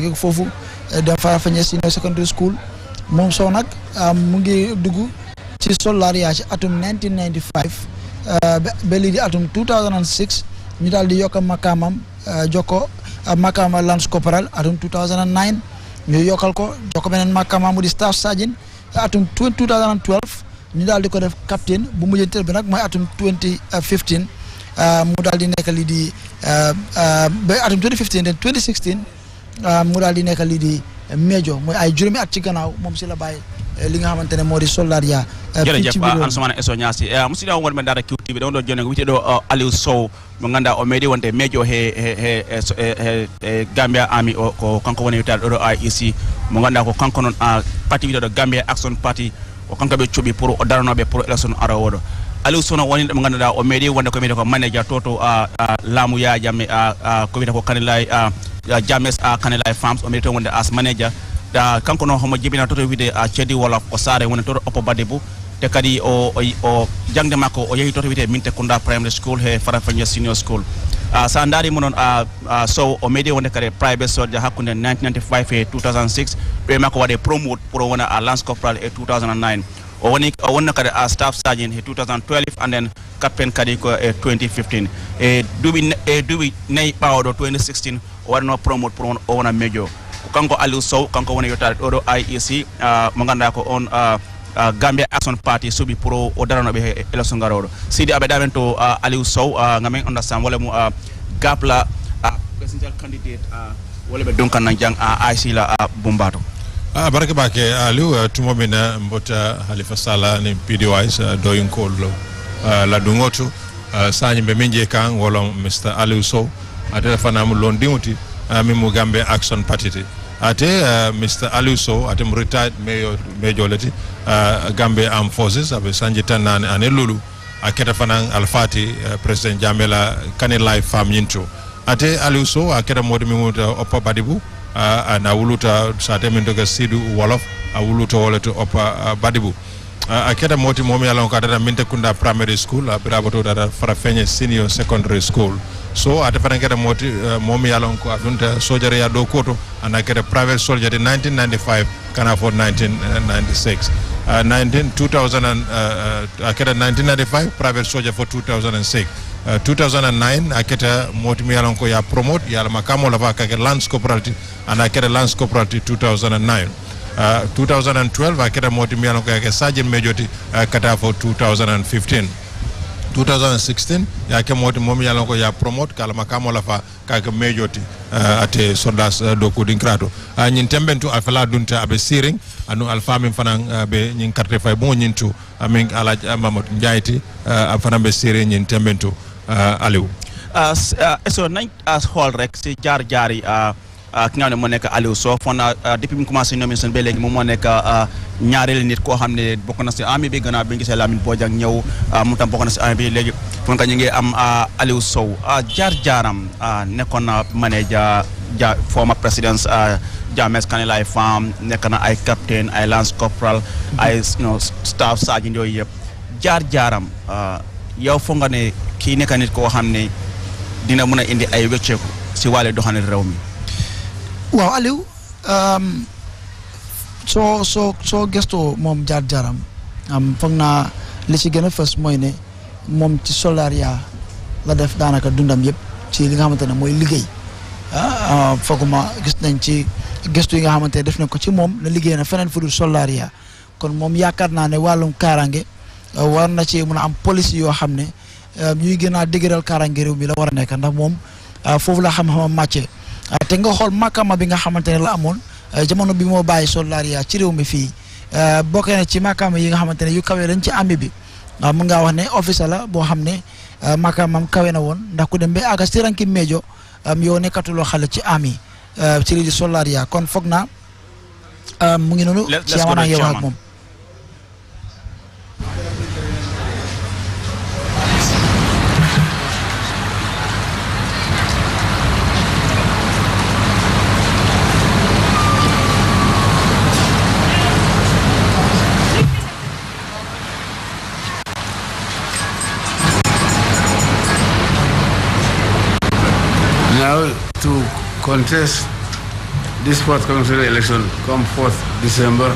jóge foofu dem Farafenni Senior Secondary School moom Sow nag mu ngi dugg ci Solaria ci atum 1995 ba lii di atum 2006 ñu daal di yokk makaamam jokko makaama Lance Corporal atum 2009 ñu yokkal ko jokko beneen makaama mu di Staff Sergeant atum 2012 ñu daal di ko def captain bu mujjanteel bi nag mooy atum 2015 mu daal di nekk lii di ba atum 2015 den 2016 mu daal di nekk lii di Major mooy ay juróomi at ci gannaaw moom si la bàyyi li nga xamante ne moo di Solaria. jërëjëf ansumana eso ñaasi musidɗo wonɓe dara QTV ɗon ɗo joni ko wiyete ɗo Aliou Sow mo ganduɗa o meeɗi wonde Major he Gambia Army ko kanko woni wiyetade ɗo IEC mo ganduɗa ko kanko noon parti wiyete ɗo Gambia Action Party o kanko ɓe cuuɓi pour o daranoɓe pour élection arawo ɗo Aliou Sow noon woni ɗo mo ganduɗa o meeɗi wonde ko wiyete ko manager to laamu ya jamme ko wiyete ko kanilay James Kanilai Farms o meeɗi wonde as manager kanko noon homo jibina toto wiide cedi wolof o saare woni toto Oppo Badibou te kadi o jangde makko o yehi toto wiite Minte Kunda Primary School he Farafenni Senior School sa darimo noon Sow o meeɗi wonde kadi private soldier hakkude 1995 e 2006 ɓe makko waɗe promote pour o wona Lance Corporal e 2009 o wonna kadi Staff Sergeant e 2012 and then captain kadi ko e 2015 e duuɓi nayyi ɓawoɗo 2016 o waɗano promote pour o wona Major kanko Aliou Sow kanko woni yottade ɗo IEC mo ganduɗa ko on Gambia Action Party suuɓi pour o daranoɓe he élection garoɗo sidi aɓe ɗamen to Aliou Sow gamen understand wala mo gapla presidential candidate wala ɓe dunkanna jang IC la Bumbato baraka bake Aliou tumomina mbota Halifa Sallah ni PDWise doyinkol la dungoto sañi ɓe min je kan wala Mr Aliou Sow atele fanamu lon dimuti min mo Gambia Action Party ate Mr Aliou Sow ate mo retired major leti Gambia Armed Forces abe sanji tan ane lulu aketa fanan alfati president Jamela Kanilai Farm yinto ate Aliou Sow aketa modi mi muta Oppo Badibou ana wuluta sate min doga sidu wolof a wuluta wolete Oppo Badibou aketa moti momi yalon ka data Minte Kunda Primary School biraboto data Farafenni Senior Secondary School so ate fanan keta moti momi yalon ko adunta sojare ya do koto ana keta private soldier de 1995 kana for 1996 aketa 1995 private soldier for 2006 2009 aketa moti mi yalon ko ya promote yala makamo la vaka ke Lance Corporal ana keta Lance Corporal 2009 2012 aketa moti mi yalon ko ya Sergeant Major kata for 2015 2016 ya ke moti momi yalon ko ya promote kala makamo la fa kaka majority ate soldas do ko dinkrato nyin tembentu afala dunta abe siring anu alfamin fanan be nyin carte fay bon nyintu amin ala Mamadou Ndiayti afana be siring nyin tembentu Aliou so nañ xool rek si jaar-jaari ki nga xam ne moo nekk Aliou Sow fon depuis mu commencé nomination ba léegi moom moo nekk ñaareelu nit koo xam ne bokk na si armée bi gannaaw bi ñu gisee Lamine Bojang ñëw mu tam bokk na si armée bi léegi fon ka ñu ngi am Aliou Sow jaar-jaaram nekkoon na manager former président James Kanilai Farm nekk na ay captain ay Lance Corporal ay staff sergeant yooyu yëpp jaar-jaaram yow foog nga ne kii nekk nit koo xam ne dina mën a indi ay wecceeku si wàllu doxalin réew mi. waaw Aliou soo gëstoo moom jaar-jaaram foog naa li ci gën a fës mooy ne moom ci Solaria la def daanaka dundam yëpp ci li nga xamante ne mooy liggéey fooguma gis nañ ci gëstu yi nga xamante ne def nañ ko ci moom la liggéey na feneen fu dul Solaria kon moom yaakaar naa ne wàllum kaaraange war na ci mën a am police yoo xam ne ñuy gën a dëgëral kaaraange réew mi la war a nekk ndax moom foofu la xam-xamam màccee te nga xool makama bi nga xamante ne la amoon jamono bi moo bàyyi Solaria ci réew mi fii bokk na ci makama yi nga xamante ne yu kawe lañ ci armée bi mun ngaa wax ne officer la boo xam ne makamam kawe na woon ndax ku dem ba àgga si ranki Major yow nekkatuloo xale ci armée ci lii di Solaria kon foog naa mu ngi noonu ci yamanaa yow ak moom. Now to contest this forthcoming election come 4th December,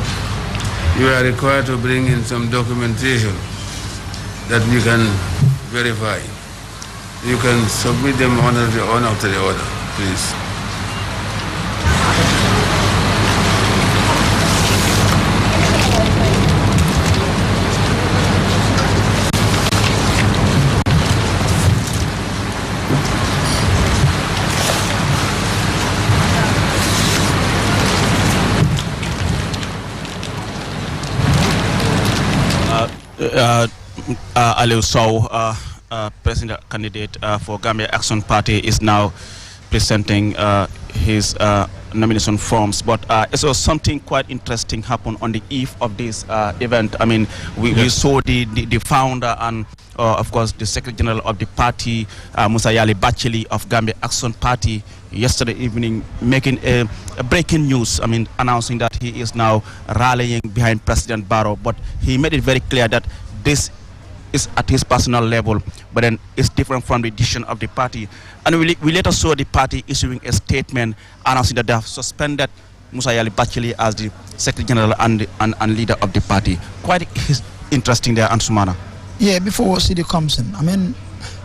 you are required to bring in some documentation that we can verify. You can submit them one after the other, please. Aliu Sow, president candidate for Gambia Action Party, is now presenting his nomination forms. But it's also something quite interesting happened on the eve of this event. I mean, we saw the founder and of course the Secretary General of the party, Musa Yali Bacheli of Gambia Action Party, yesterday evening making a breaking news. I mean, announcing that he is now rallying behind President Barrow. But he made it very clear that this is at his personal level, but then it's different from the decision of the party. And we later saw the party issuing a statement announcing that they have suspended Musa Yali Bacheli as the Secretary General and leader of the party. Quite interesting there, Ansumana. Yeah, before CD comes in, I mean,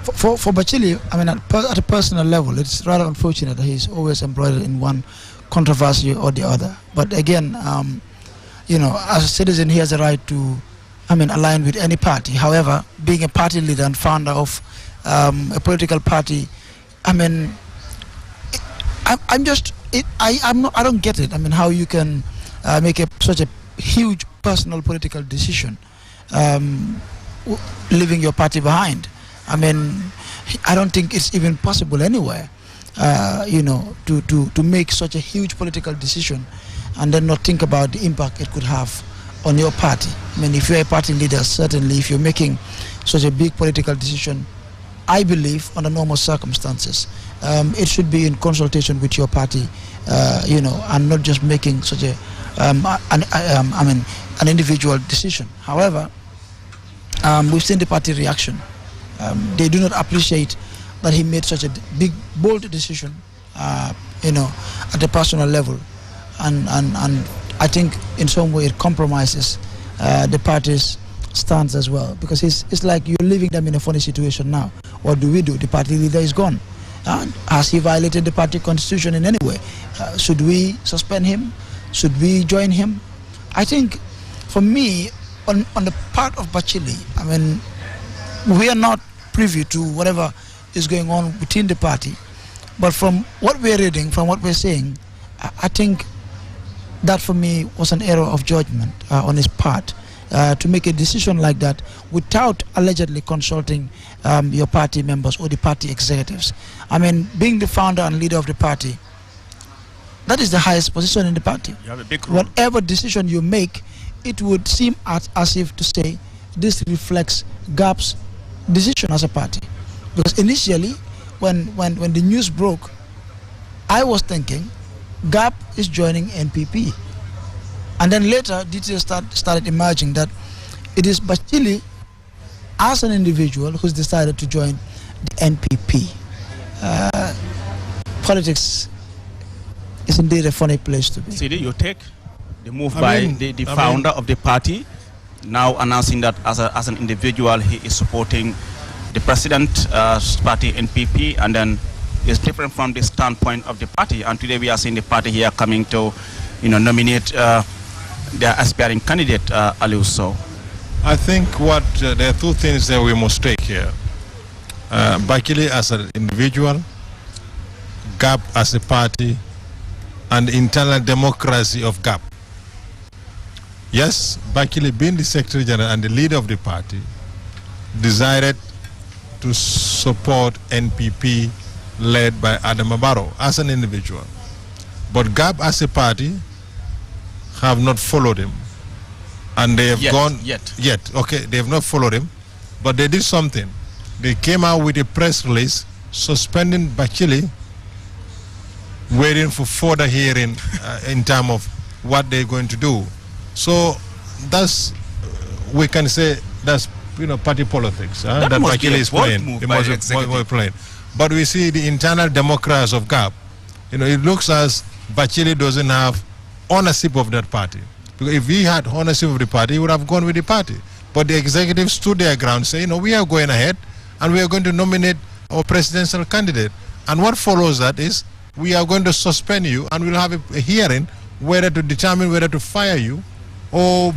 for Bacheli, I mean, at a personal level, it's rather unfortunate that he's always embroiled in one controversy or the other. But again, you know, as a citizen, he has a right to, I mean, align with any party. However, being a party leader and founder of a political party, I mean, I don't get it. I mean, how you can make such a huge personal political decision, leaving your party behind. I mean, I don't think it's even possible anywhere, you know, to make such a huge political decision and then not think about the impact it could have on your party. I mean, if you're a party leader, certainly if you're making such a big political decision, I believe under normal circumstances, it should be in consultation with your party, you know, and not just making such a, an individual decision. However, we've seen the party reaction. They do not appreciate that he made such a big, bold decision, you know, at a personal level, and I think in some way it compromises the party's stance as well, because it's like you're leaving them in a funny situation now. What do we do? The party leader is gone. Has he violated the party constitution in any way? Should we suspend him? Should we join him? I think, for me, on the part of Bacheli, I mean, we are not privy to whatever is going on within the party, but from what we're reading, from what we're saying, I think that for me was an error of judgment on his part, to make a decision like that without allegedly consulting your party members or the party executives. I mean, being the founder and leader of the party, that is the highest position in the party. You have a big role. Whatever decision you make, it would seem as if to say this reflects GAP's decision as a party. Because initially, when the news broke, I was thinking GAP is joining NPP. And then later, details started emerging that it is Bacheli as an individual who's decided to join the NPP. Politics is indeed a funny place to be. CD, you take the move by the founder of the party, now announcing that as an individual he is supporting the president's party NPP, and then it's different from the standpoint of the party. And today we are seeing the party here coming to, you know, nominate their aspiring candidate, Aliu Sow. I think there are two things that we must take here. Bacheli as an individual, GAP as a party, and the internal democracy of GAP. Yes, Bacheli, being the Secretary General and the leader of the party, decided to support NPP led by Adama Barrow as an individual. But GAP as a party have not followed him. And they have they have not followed him, but they did something. They came out with a press release suspending Bacheli, waiting for further hearing in terms of what they're going to do. So that's, we can say that's, you know, party politics that Bacheli is playing. It must be playing. But we see the internal democrats of GAP. You know, it looks as Bachili doesn't have ownership of that party. Because if he had ownership of the party, he would have gone with the party. But the executive stood their ground, saying, no, we are going ahead and we are going to nominate our presidential candidate. And what follows that is we are going to suspend you and we'll have a hearing whether to determine whether to fire you or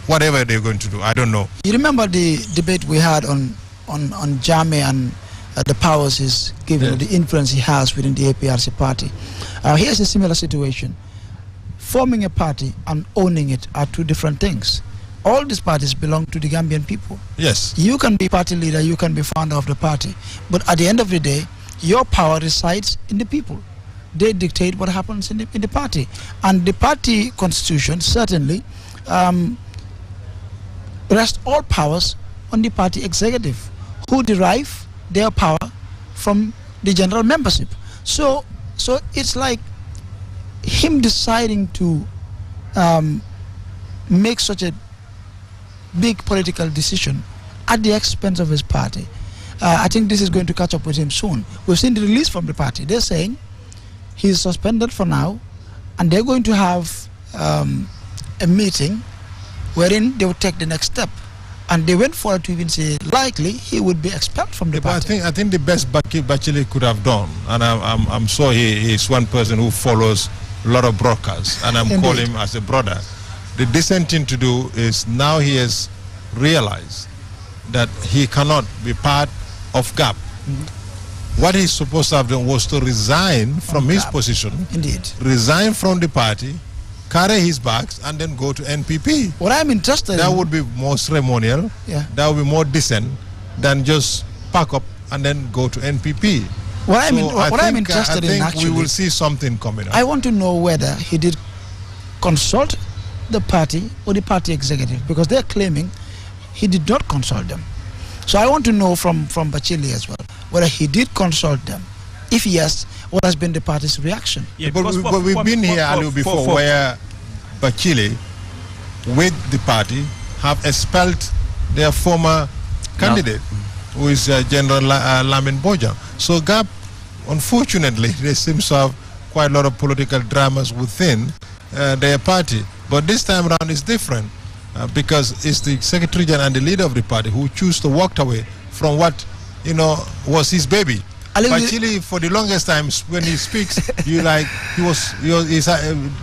whatever they're going to do. I don't know. You remember the debate we had on Jame and the powers he's given, the influence he has within the APRC party. Here's a similar situation. Forming a party and owning it are two different things. All these parties belong to the Gambian people. Yes. You can be party leader, you can be founder of the party, but at the end of the day, your power resides in the people. They dictate what happens in the party. And the party constitution certainly rests all powers on the party executive, who derive their power from the general membership. So it's like him deciding to make such a big political decision at the expense of his party. I think this is going to catch up with him soon. We've seen the release from the party. They're saying he's suspended for now, and they're going to have a meeting wherein they will take the next step. And they went forward to even say likely he would be expelled from the party. I think the best Bachili could have done, and I'm sure he is one person who follows a lot of broadcasts, and I'm calling him as a brother. The decent thing to do is now he has realized that he cannot be part of GAP. What he's supposed to have done was to resign from his position, resign from the party, carry his bags, and then go to NPP. What I'm interested that would be more ceremonial, that would be more decent than just pack up and then go to NPP. What I'm interested in, actually, we will see something coming up. I want to know whether he did consult the party or the party executive, because they're claiming he did not consult them. So I want to know from Bachili as well whether he did consult them. If yes, what has been the party's reaction? Yeah, but we've been here, Aliu, before where Bachili with the party have expelled their former candidate, who is General Lamin Bojang. So GAP, unfortunately, they seem to have quite a lot of political dramas within their party. But this time around is different because it's the Secretary General and the leader of the party who choose to walk away from what, was his baby. Bachili, for the longest time, when he speaks,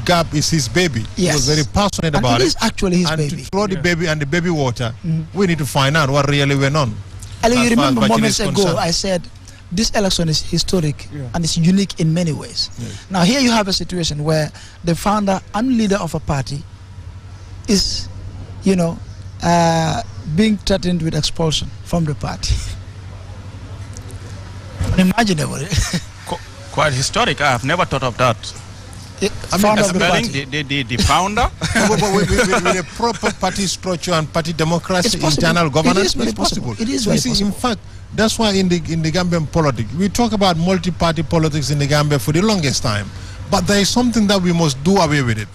GAP is his baby. Yes. He was very passionate about it. It is actually his baby. To throw the baby and the baby water, we need to find out what really went on. Ali, you remember moments ago, I said, this election is historic and it's unique in many ways. Now here you have a situation where the founder and leader of a party is, being threatened with expulsion from the party. Unimaginable. Quite historic. I have never thought of that. Expelling the founder with a proper party structure and party democracy, internal governance, it's possible. It is very possible. In fact, that's why in the Gambian politics, we talk about multi-party politics in the Gambia for the longest time. But there is something that we must do away with it.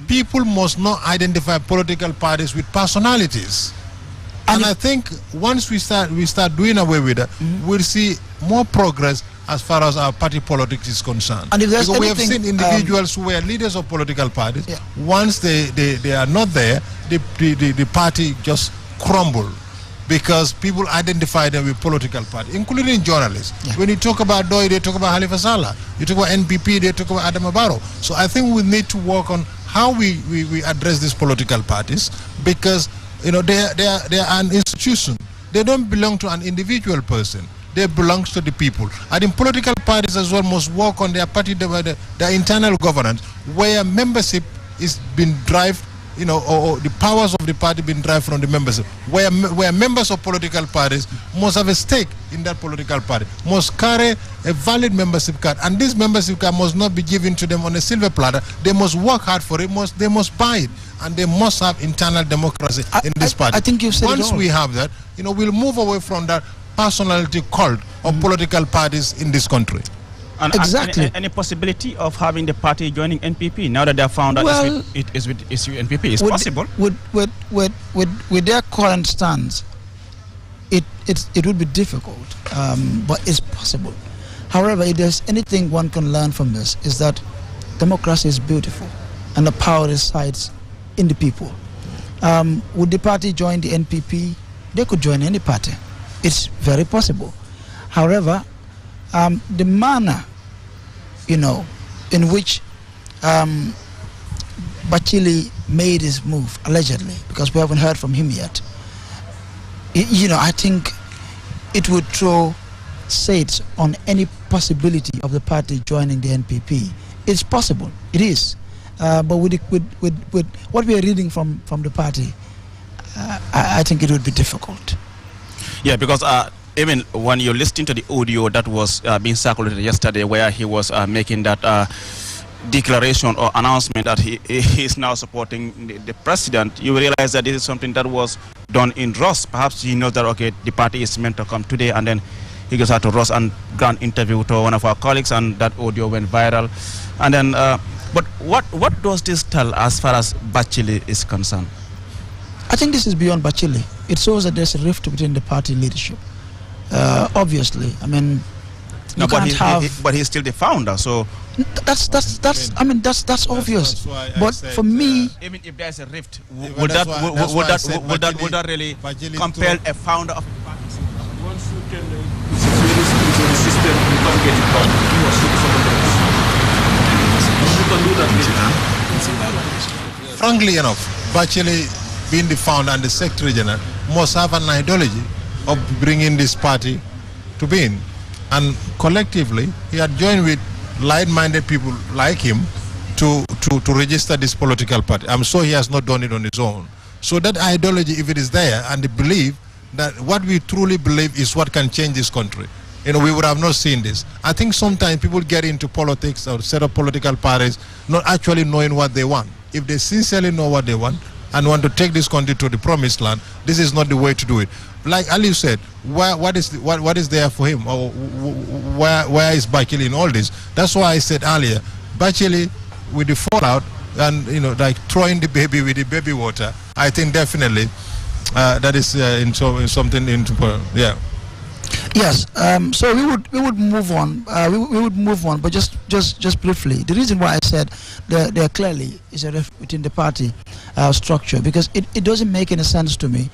People must not identify political parties with personalities. And I think once we start doing away with it, we'll see more progress as far as our party politics is concerned. And if there's because we have seen individuals who were leaders of political parties, once they are not there, the party just crumble because people identify them with political party, including journalists. When you talk about Doi, they talk about Halifa Sallah. You talk about NPP, they talk about Adam Barrow. So I think we need to work on how we address these political parties, because they are an institution. They don't belong to an individual person. They belong to the people. And in political parties as well must work on their party, their internal governance, where membership is being derived, or the powers of the party being derived from the membership, where members of political parties must have a stake in that political party, must carry a valid membership card, and this membership card must not be given to them on a silver platter. They must work hard for it, they must buy it, and they must have internal democracy in this party. I think you've said Once it all. we have that, we'll move away from that personality cult of political parties in this country. And exactly. Any possibility of having the party joining NPP now that they have found that it is with NPP? Is possible? With their current stance, it would be difficult, but it's possible. However, if there's anything one can learn from this, is that democracy is beautiful and the power resides in the people. Would the party join the NPP? They could join any party. It's very possible. However, the manner, in which Bachili made his move, allegedly, because we haven't heard from him yet, I think it would throw shades on any possibility of the party joining the NPP. It's possible, it is. But with what we are reading from the party, I think it would be difficult. Yeah, because even when you're listening to the audio that was being circulated yesterday, where he was making that declaration or announcement that he is now supporting the president, you realize that this is something that was done in rush. Perhaps he knows that, okay, the party is meant to come today, and then he goes out to rush and grant interview to one of our colleagues, and that audio went viral. And then, but what does this tell as far as Bachili is concerned? I think this is beyond Bachili. It shows that there's a rift between the party leadership. Obviously, I mean, but he's still the founder, so that's obvious. But for me, even if there's a rift, would that really compel a founder of a party? Once you can into the system, you can't get it back. You can do that. Frankly enough, Bachili, being the founder and the secretary general, must have an ideology of bringing this party to being. And collectively, he had joined with like-minded people like him to register this political party. I'm sure he has not done it on his own. So that ideology, if it is there, and the belief that what we truly believe is what can change this country, we would have not seen this. I think sometimes people get into politics or set up political parties not actually knowing what they want. If they sincerely know what they want and want to take this country to the promised land, this is not the way to do it. Like Ali said, what is there for him? Or where is Bachili in all this? That's why I said earlier, Bachili with the fallout and like throwing the baby with the baby water, I think definitely that is something into yeah. Yes. So we would move on. We would move on, but just briefly. The reason why I said there clearly is a rift within the party structure, because it doesn't make any sense to me.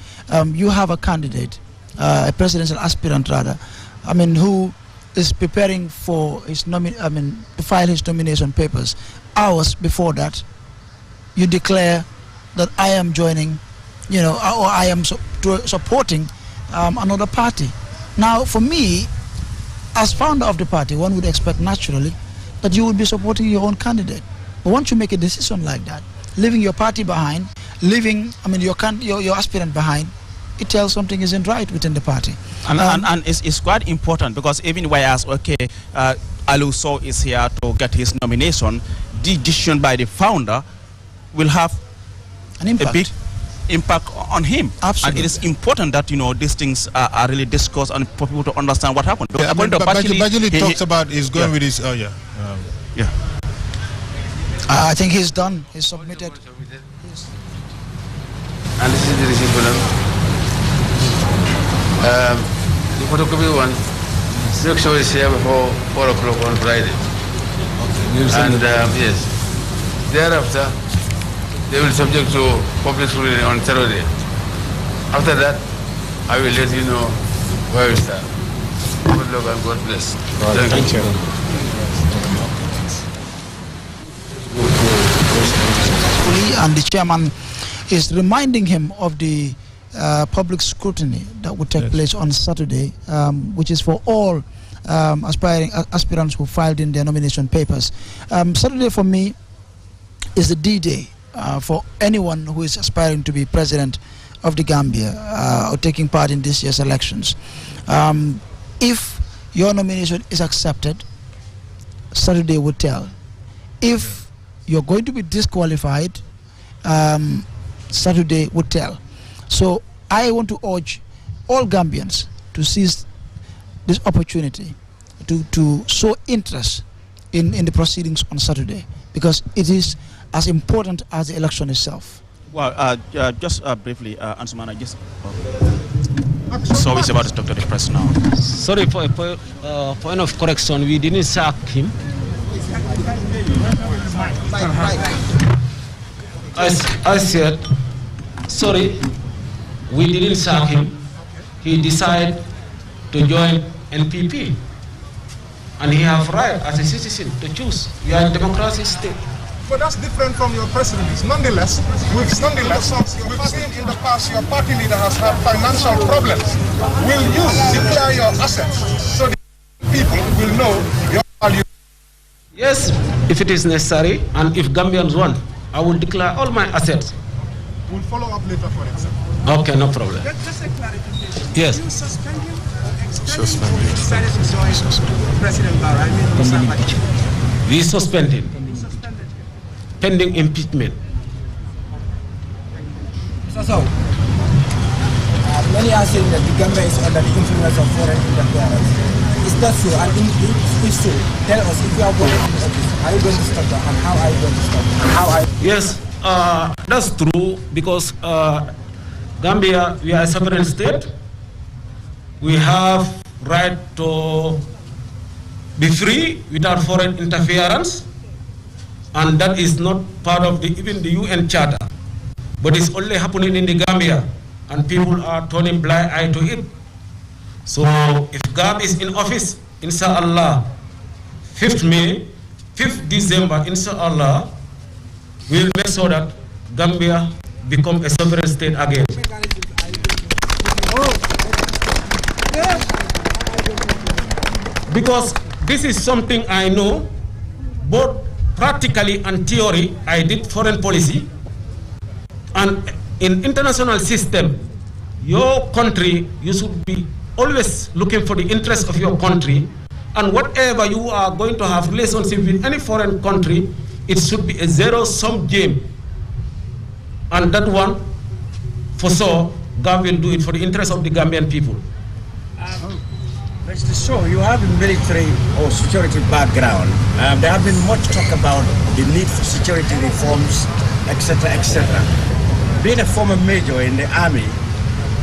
You have a candidate, a presidential aspirant rather, who is preparing for his to file his nomination papers. Hours before that, you declare that I am joining, or I am supporting another party. Now, for me, as founder of the party, one would expect naturally that you would be supporting your own candidate. But once you make a decision like that, leaving your party behind, leaving your aspirant behind, it tells something isn't right within the party. And it's quite important, because even when I ask, okay, Aliu Sow is here to get his nomination, the decision by the founder will have an impact. A big impact on him. Absolutely. And it is important that these things are really discussed and for people to understand what happened. Yeah, Bachili talks about is going with his I think he's done. He's submitted. Yes. And this is the receipt for them. The photocopy one, make sure it's here before 4 o'clock on Friday. Okay. And yes, thereafter, they will subject to public scrutiny on Saturday. After that, I will let you know where we stand. Good luck and God bless. Thank you. And the chairman is reminding him of the public scrutiny that would take place on Saturday, which is for all aspirants who filed in their nomination papers. Saturday for me is the D-Day for anyone who is aspiring to be president of the Gambia or taking part in this year's elections. If your nomination is accepted, Saturday would tell. If you're going to be disqualified, Saturday would tell. So I want to urge all Gambians to seize this opportunity to show interest in the proceedings on Saturday, because it is as important as the election itself. Well, just briefly, Ansumana, just so it's about to talk to the press now. Sorry, for a point of correction, we didn't sack him. As I said, sorry, we didn't sack him. He decided to join NPP. And he have right as a citizen to choose. We are a democratic state. But that's different from your press release. Nonetheless, we've seen in the past your party leader has had financial problems. Will you declare your assets so the people will know your value? Yes, if it is necessary, and if Gambians want, I will declare all my assets. We'll follow up later for example. Okay, no problem. Just a clarification. Yes. You suspend him or expel him or decided to join President Barrow? We suspend him. Suspended him. Pending impeachment. So, many are saying that the Gambia is under the influence of foreign interference. Is that so? And if so, tell us if you are going to stop this, are you going to stop that? And how are you going to stop it? Yes, that's true because Gambia, we are a sovereign state. We have right to be free without foreign interference, and that is not part of even the UN Charter. But it's only happening in the Gambia, and people are turning blind eye to it. So if GAB is in office, inshallah, 5th May, 5th December, inshallah, we will make sure that Gambia become a sovereign state again. Because this is something I know, both practically and theory. I did foreign policy, and in international system, your country, you should be always looking for the interest of your country, and whatever you are going to have relationship with any foreign country, it should be a zero-sum game. And that one, for sure, God will do it for the interest of the Gambian people. Mr. So, you have a military or security background. There have been much talk about the need for security reforms, etc., etc. Being a former major in the army,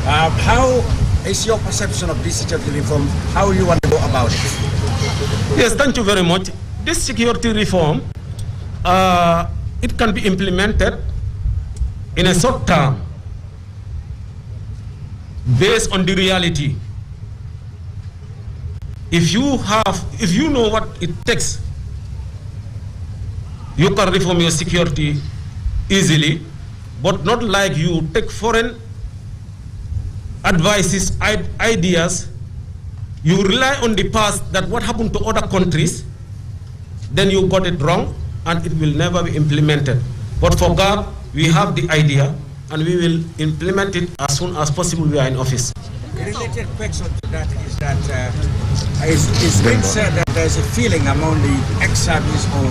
how is your perception of this security reform? How you want to go about it? Yes, thank you very much. This security reform, it can be implemented in a short term based on the reality. If you know what it takes, you can reform your security easily, but not like you take foreign advices, ideas, you rely on the past, that what happened to other countries, then you got it wrong, and it will never be implemented. But for God, we have the idea, and we will implement it as soon as possible we are in office. A related question to that is that it's been said that there's a feeling among the ex-service or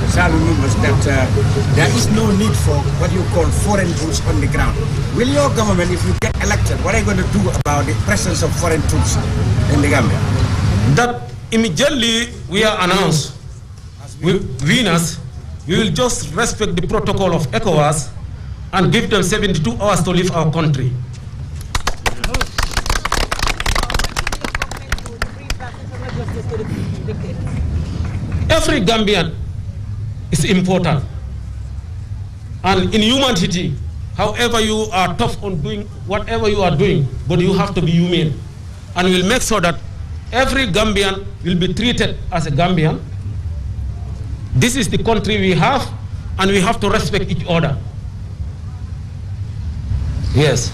service members that there is no need for what you call foreign troops on the ground. Will your government, if you get elected, what are you going to do about the presence of foreign troops in the Gambia? That immediately we are announced winners, we will just respect the protocol of ECOWAS and give them 72 hours to leave our country. Every Gambian is important, and in humanity, however you are tough on doing whatever you are doing, but you have to be humane, and we'll make sure that every Gambian will be treated as a Gambian. This is the country we have, and we have to respect each other. Yes.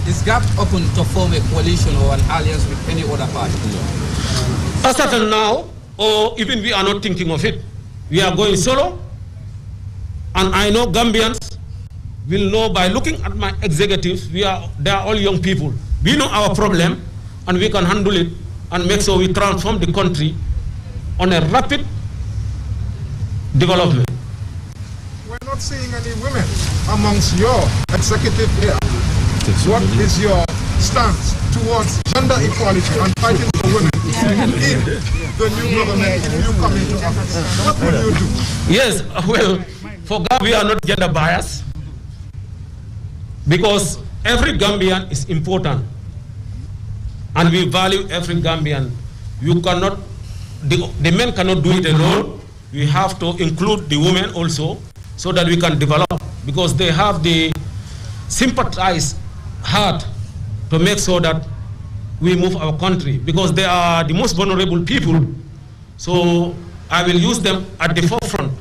Is GAP open to form a coalition or an alliance with any other party? As of now, or even we are not thinking of it. We are going solo, and I know Gambians will know by looking at my executives, they are all young people. We know our problem, and we can handle it and make sure we transform the country on a rapid development. We're not seeing any women amongst your executive here. What is your stance towards gender equality and fighting for women in the new government if you come into office? What will you do? Yes, well, for GAP we are not gender biased, because every Gambian is important, and we value every Gambian. You cannot the men cannot do it alone. We have to include the women also, so that we can develop, because they have the sympathize heart to make sure that we move our country, because they are the most vulnerable people. So I will use them at the forefront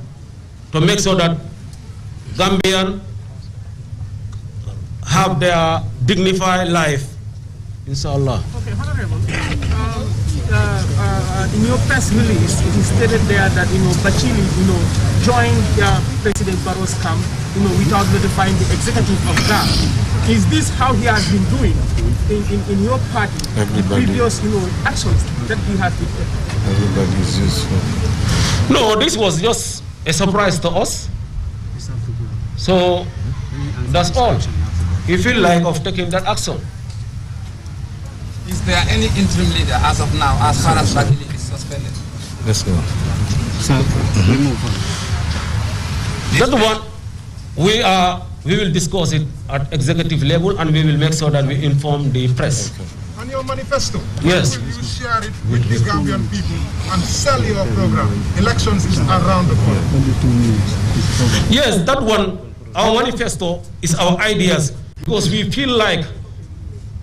to make sure that Gambian have their dignified life, inshallah. Okay, Honorable, in your press release, it is stated there that, Bachili, joined President Barrow's camp, without notifying the executive of that. Is this how he has been doing in your party? Previous, actions that he has been taking? Everybody is useful. No, this was just a surprise to us. So that's all. We feel like of taking that action. Is there any interim leader as of now, as far as Bachili is suspended? Let's go. We move on. That one, we will discuss it at executive level, and we will make sure that we inform the press. And your manifesto, yes, will you share it with the Gambian people and sell your program? Elections is around the corner. Yes, that one, our manifesto is our ideas, because we feel like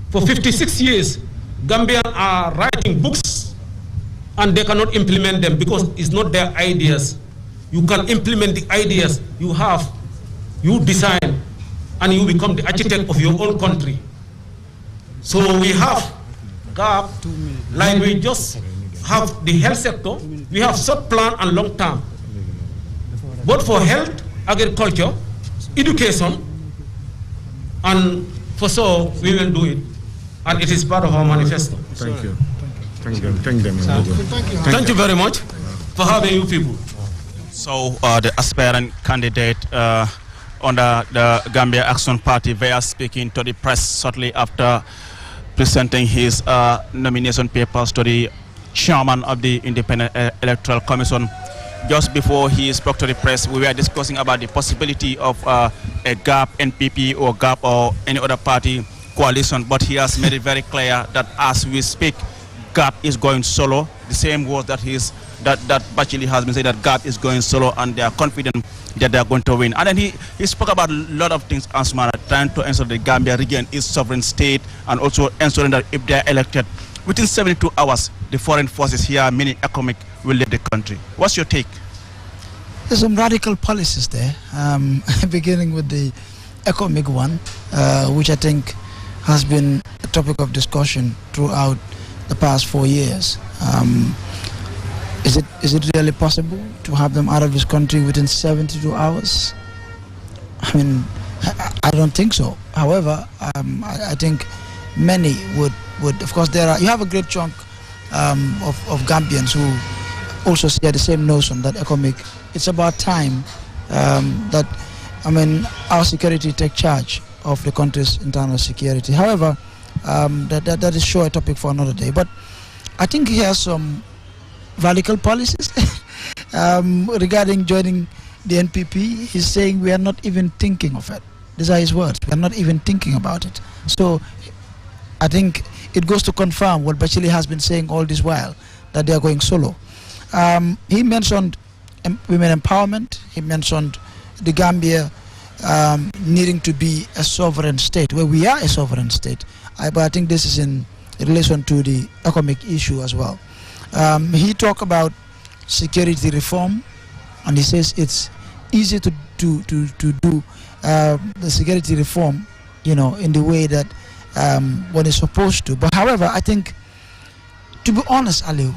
for 56 years, Gambians are writing books and they cannot implement them because it's not their ideas. You can implement the ideas you have, you design, and you become the architect of your own country. So we have gap, like we just have the health sector, we have short plan and long term. Both for health, agriculture, education, and for so we will do it. And it is part of our manifesto. Thank you. Thank them. Thank you very much for having you people. So the aspirant candidate under the Gambia Action Party, via speaking to the press shortly after presenting his nomination papers to the chairman of the Independent Electoral Commission. Just before he spoke to the press, we were discussing about the possibility of a GAP NPP or GAP or any other party coalition, but he has made it very clear that as we speak, GAP is going solo. The same words that that Bachili has been saying, that GAP is going solo, and they are confident that they are going to win. And then he spoke about a lot of things, Asmara, trying to ensure the Gambia region is sovereign state, and also ensuring that if they are elected, within 72 hours, the foreign forces here, meaning economic, will leave the country. What's your take? There's some radical policies there, beginning with the economic one, which I think has been a topic of discussion throughout the past 4 years. Is it really possible to have them out of this country within 72 hours? I mean, I don't think so. However, I think many would, of course, you have a great chunk of Gambians who also share the same notion that economic, it's about time that, our security take charge of the country's internal security. However, that is sure a topic for another day. But I think he has some radical policies regarding joining the NPP. He's saying we are not even thinking of it. These are his words. We are not even thinking about it. So I think it goes to confirm what Bachili has been saying all this while, that they are going solo. He mentioned women empowerment. He mentioned the Gambia needing to be a sovereign state, where we are a sovereign state. But I think this is in relation to the economic issue as well. He talked about security reform, and he says it's easy to do the security reform, in the way that one is supposed to. But however, I think, to be honest, Aliu,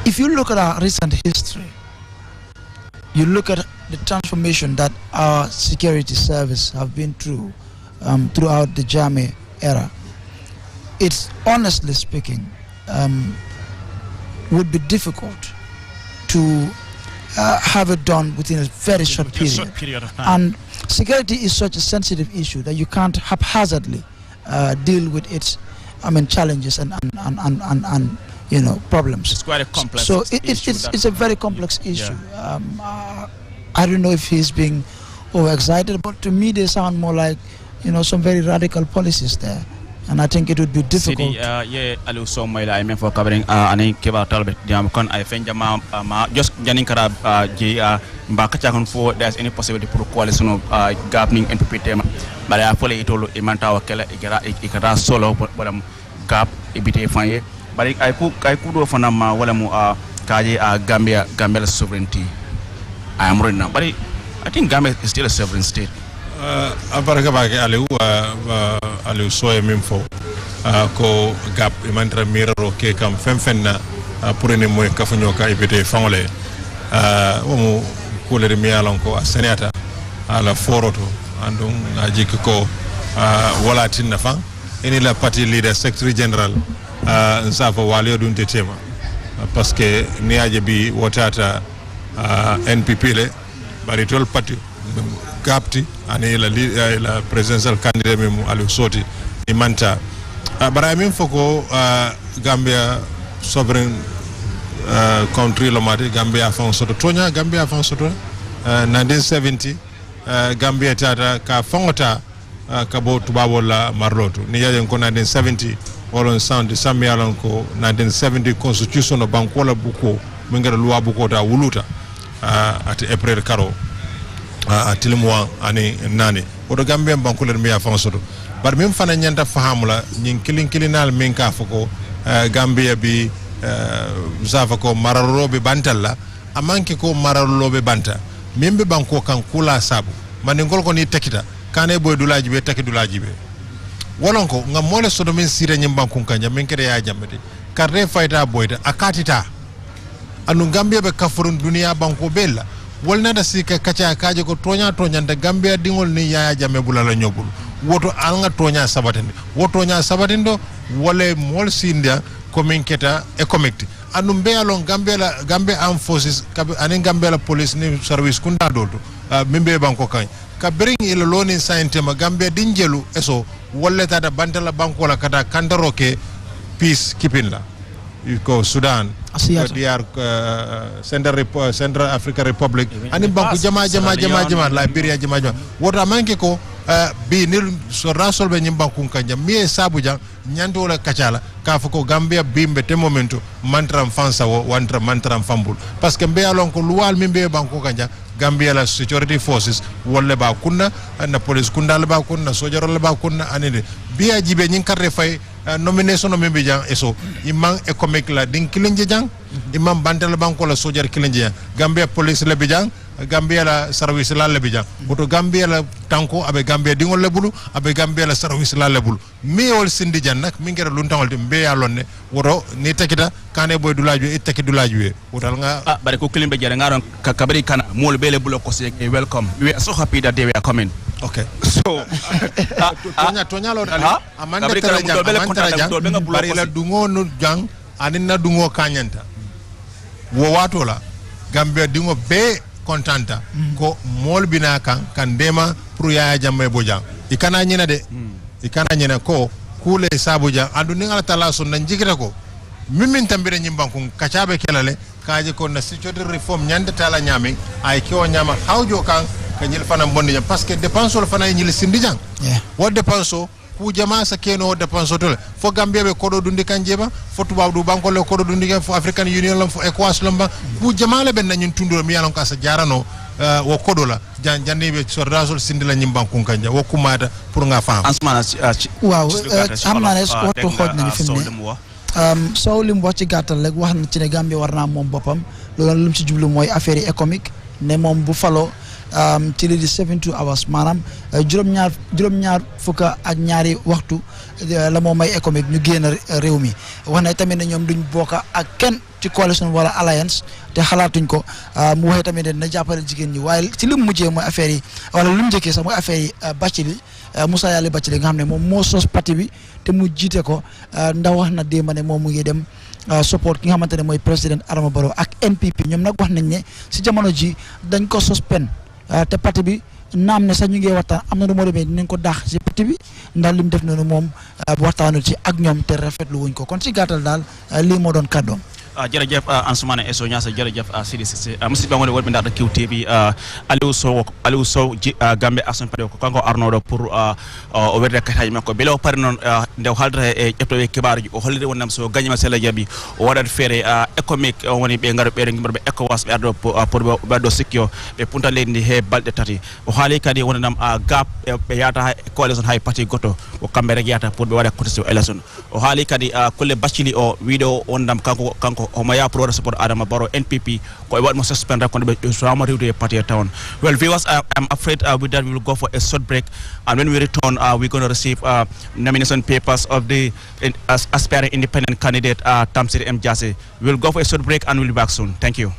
if you look at our recent history, you look at the transformation that our security service have been through throughout the Jammeh era, it's, honestly speaking, would be difficult to have it done within a very short period of time. And security is such a sensitive issue that you can't haphazardly deal with its challenges and problems. It's quite a complex so issue. It's a very complex issue. Yeah. I don't know if he's being overexcited, but to me they sound more like some very radical policies there. and I think it would be difficult. Yeah, Aliou Sow Moyla I mean for covering ani keba talbe jam kon I fenja ma just janin kara ji mba kacha kon for there's any possibility for coalition of governing NPP tema but I fully itolo imanta wakela ikara solo wala gap ibite fanye but I could do fana ma wala mu kaje Gambia sovereignty I am right now but I think Gambia is still a sovereign state. Abaraka bake Aliou Sow mimfo ko gap imantra miraro ke kam femfenna pour ne moy kafunyo ka ibete fangole womu kulere miyalon ko senata ala foroto andum ajiki ko walatin nafa eni la party leader secretary general nsafa waliyo dunte tema parce que niaje bi wotata NPP le bari tol party gapti ani la presidential candidate memu Aliou Sow imanta bara min foko Gambia sovereign country lo mate Gambia fan soto tonya Gambia fan soto 1970 Gambia tata ka fangota ka bo tubabo la marloto ni yajen ko 1970 wolon sound samyalon ko 1970 constitution no bankola buko mingara loi buko ta wuluta at April karo tilimwa ani nani odo Gambia bankola mi ya fan soto bar même fana nyanta fahamula nyin kilinal min ka foko Gambia bi zafa ko mararolobe bantalla amanke ko mararolobe banta membe banko kan kula sabu mane ngol ko ni tekita kane boy dulaji be taki dulaji be wolonko ngam mole sodo min sira nyim banko kanja min kede ya jammede karre fayta boyta akatita anu Gambia be kafurun duniya banko bella wolna da sika kacha kaje ko tonya nda Gambia dingol ni ya jamme bulala nyobul woto anga tonya sabatendo wole mol sindia komin keta economic anu mbealon Gambia Armed Forces anin Gambia police ni service kunda dolto mimbe banko kan ka bring ila loni saintema Gambia dinjelu eso wolle tata bantala banko la kata kandaroke peace keeping la ko Sudan DR Central Africa Republic ani banko jama Liberia jama woto manke ko bi nil so rasolbe nyim banku kanja mi sabuja nyando la kachala ka fako Gambia bimbe te momento mantram fansa wo wantra mantram fambul parce que mbe alon ko luwal mi mbe banku kanja Gambia la security forces wolle ba kunna na police kunda la ba kunna sojaro la ba kunna anide biya jibe nyin karre fay nomination no mbe jang eso imang economic la din kilenje jang imam bantal banko la sojar kilenje Gambia police la bijang Gambia la service la lebija woto Gambia la tanko abe Gambia dingol lebulu abe Gambia la service la lebulu mi wol sindi jan nak mi ngere lu tangol de be ya lonne woto ni tekita kane boy dulaju e tekki dulaju wotal nga bare ko kilimbe jere ngaron kabari kana mol be lebulo ko se welcome we are so happy that they were coming okay so tonya lo dali amande tara jang bari la dungo no jang aninna dungo kanyanta wo wato la Gambia dingo be kontanta ko mol bina kan dema pour ya jamme bojang ikana nyina de ikana nyina ko kule sabuja andu ninga tala so nan jigita ko mimin tambire nyimban ko kacabe kelale kaaje ko na security reform nyande tala nyami ay ko nyama hawjo kan kanyil fana bondi parce que dépense le fana nyil sindijang wo dépense ku jama sa keno dépense tole fo Gambia be kodo dundi kanjeba fo tubaw du banko le kodo dundi fo African Union lam fo ECOWAS lam ku jama le ben nanyun tundo mi yalon ka sa jarano wo kodo la jandi be so rasol sindila nyimban kun kanja wo kumata pour nga fam asmana waaw amna ne waxtu xoj nañu fimne so lim wax ci gatal rek wax na ci ne Gambia warna mom bopam loolu lim ci jublu moy affaire économique ne mom bu falo ci li di 72 hours manam juróom ñaar fukka ak ñaari waxtu la moo may économique ñu génn réew mi wax na tamit ne ñoom duñ bokka ak kenn ci coalition wala alliance te xalaatuñ ko mu waxee tamit ne na jàppale jigéen ñi waaye ci li mu mujjee mooy affaire yi wala lu mu njëkkee sax mooy affaire yi Bathily Moussa Yali Bathily nga xam ne moom moo sos parti bi te mu jiite ko ndax wax na démb ne moom mu ngi dem support ki nga xamante ne mooy président Adama Barrow ak NPP ñoom nag wax nañ ne si jamono ji dañ ko suspend te parti bi naam ne sax ñu ngi waxtaan am na nu moo demee dinañ ko daax si parti bi ndax li mu def noonu moom waxtaanul ci ak ñoom te rafetlu wuñ ko kon si gàttal daal lii moo doon kàddoom. jërëjëf Ansumana Eso Niasse jërëjëf Sidi Cissé musidɓe wonde wonɓe darɗo QTV Aliou Sow Gambia Action Party ko kanko arnoɗo pour o werde kataji makko beele o pari noon nde o haaldata e ƴeftoɓe kibaruji o holliri wonnam so gagnima sella jaaɓi o waɗat feere économique woni ɓe gaaro ɓeɗo gimmoɗo ɓe ECOWAS ɓe arɗo pour ɓe ɓeɗo sikki o ɓe punta leydi ndi he balɗe tati o haali kadi wonanam gap ɓe yahata coalition hay parti goto ko kamɓe rek yahata pour ɓe waɗa contesté élection o haali kadi kulle baccili o wiiɗo wondam kanko homo yaha pour waɗa support Adama Barrow NPP ko e waɗmo suspend kono ɓe sowama rewde e party town. Well viewers, I'm afraid with that we will go for a short break, and when we return we're going to receive nomination papers of the aspiring independent candidate Tamsir M. Jasseh. We'll go for a short break and we'll be back soon. Thank you.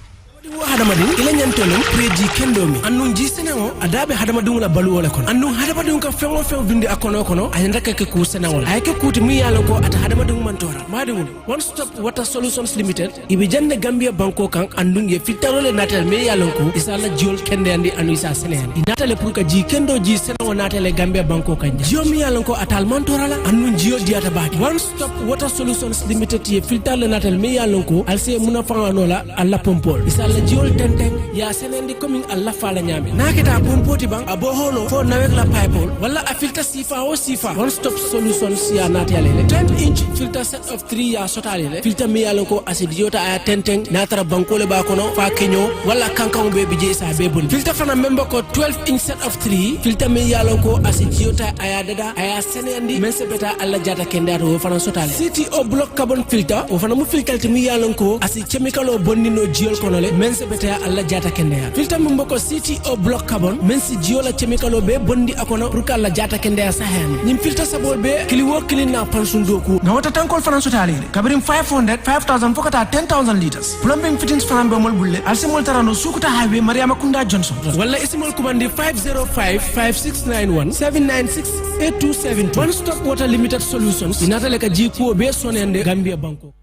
Hadamadin ila nyantolon preji kendomi annun jisenao adabe hadamadun la baluwole kono annun hadamadun ka fengo fen bindi akono kono ayanda ke ku senawol ay ke kuti mi yalo ko ata hadamadun mantora madingul one stop water solutions limited ibe jande Gambia banko kan annun ye fitarole natal mi yalo ko isala jiol kende andi anu isa senen natale pour ka ji kendo ji senawo natale Gambia banko kan jio mi yalo ko atal mantora la annun jio diata baati one stop water solutions limited ye fitarole natal mi yalo ko alse muna fanganola alla pompol isala jiol tenteng ya senendi coming alla fala nyame naketa pompoti bang abo holo fo nawek la pipe wala a filter sifa o sifa one stop solutions ya natale 10-inch filter set of 3 ya sotale filter mi yalo ko acidiota aya tenteng natara bankole ba kono fa kenyo wala kankan be bije sa be bon filter fana member ko 12-inch set of 3 filter mi yalo ko acidiota aya dada aya senendi mense beta alla jata kendato fana sotale CTO block carbon filter o fana mu filter mi yalo ko asi chemical o bonnino jiol kono le mense beta alla jata kende filter mumbo ko CTO block carbon mensi jiola chemical be bondi akono pour ka alla jata kende sa hen nim filter sabol be kili wo kili na pansun doku na wata tankol fanan sotale kabirim 500 5000 fokata 10000 liters plumbing fittings fanan be mol bulle alsimol tarano sukuta highway Mariama Kunda Johnson wala isimol kumandi 505 5691 796 8272 one stop water limited solutions inatale ka jiko be sonende Gambia banko.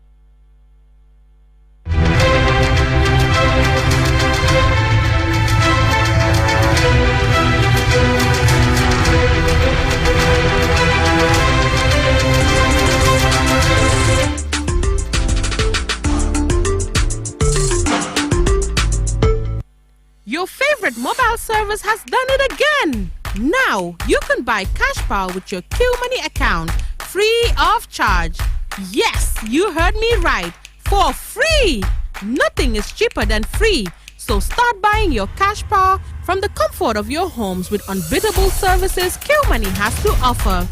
Your favorite mobile service has done it again. Now, you can buy cash power with your Q-Money account, free of charge. Yes, you heard me right. For free. Nothing is cheaper than free. So start buying your cash power from the comfort of your homes with unbeatable services Q-Money has to offer.